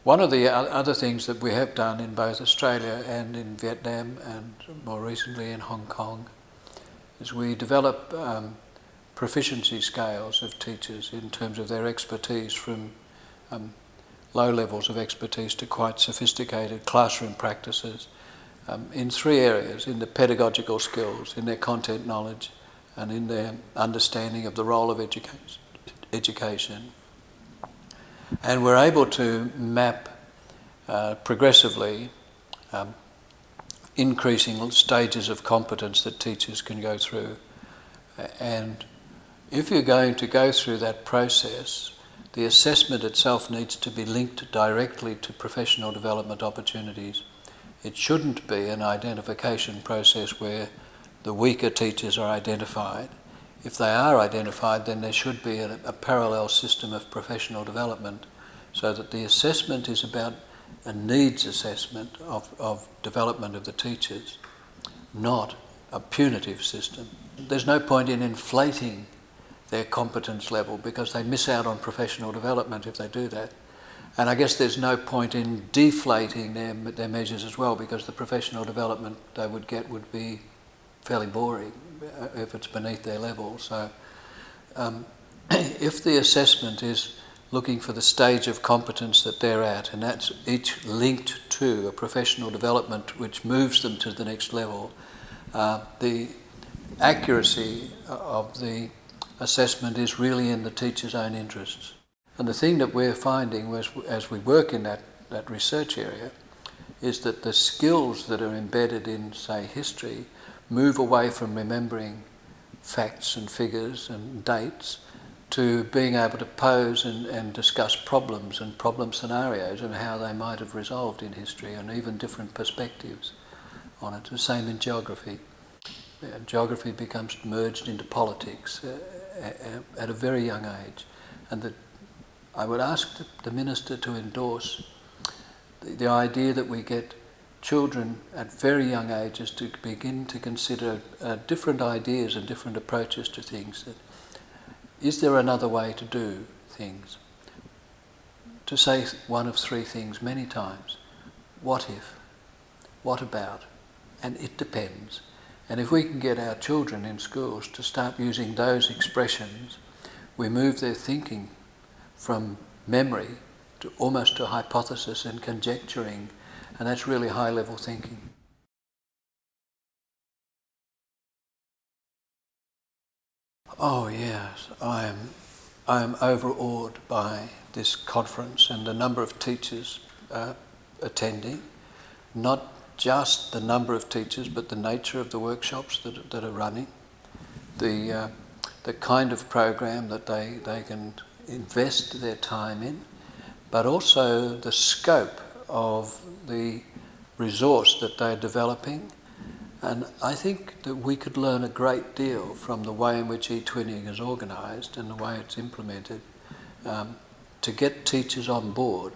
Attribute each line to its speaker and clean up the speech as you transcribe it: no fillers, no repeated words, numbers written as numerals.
Speaker 1: One of the other things that we have done in both Australia and in Vietnam and more recently in Hong Kong is we develop proficiency scales of teachers in terms of their expertise, from low levels of expertise to quite sophisticated classroom practices in three areas: in the pedagogical skills, in their content knowledge, and in their understanding of the role of education. And we're able to map progressively increasing stages of competence that teachers can go through. And if you're going to go through that process, the assessment itself needs to be linked directly to professional development opportunities. It shouldn't be an identification process where the weaker teachers are identified. If they are identified, then there should be a parallel system of professional development, so that the assessment is about a needs assessment of development of the teachers, not a punitive system. There's no point in inflating their competence level, because they miss out on professional development if they do that. And I guess there's no point in deflating their measures as well, because the professional development they would get would be fairly boring if it's beneath their level. So if the assessment is looking for the stage of competence that they're at, and that's each linked to a professional development which moves them to the next level, the accuracy of the assessment is really in the teacher's own interests. And the thing that we're finding as we work in that research area is that the skills that are embedded in, say, history move away from remembering facts and figures and dates to being able to pose and discuss problems and problem scenarios and how they might have resolved in history, and even different perspectives on it. The same in geography. Geography becomes merged into politics at a very young age. And I would ask the Minister to endorse the idea that we get children at very young ages to begin to consider different ideas and different approaches to things. Is there another way to do things? To say one of three things many times. What if? What about? And it depends. And if we can get our children in schools to start using those expressions, we move their thinking from memory to almost to hypothesis and conjecturing, and that's really high-level thinking. Oh yes, I am overawed by this conference and the number of teachers attending. Not just the number of teachers, but the nature of the workshops that are running, the kind of program that they can invest their time in, but also the scope of the resource that they're developing. And I think that we could learn a great deal from the way in which eTwinning is organised and the way it's implemented to get teachers on board.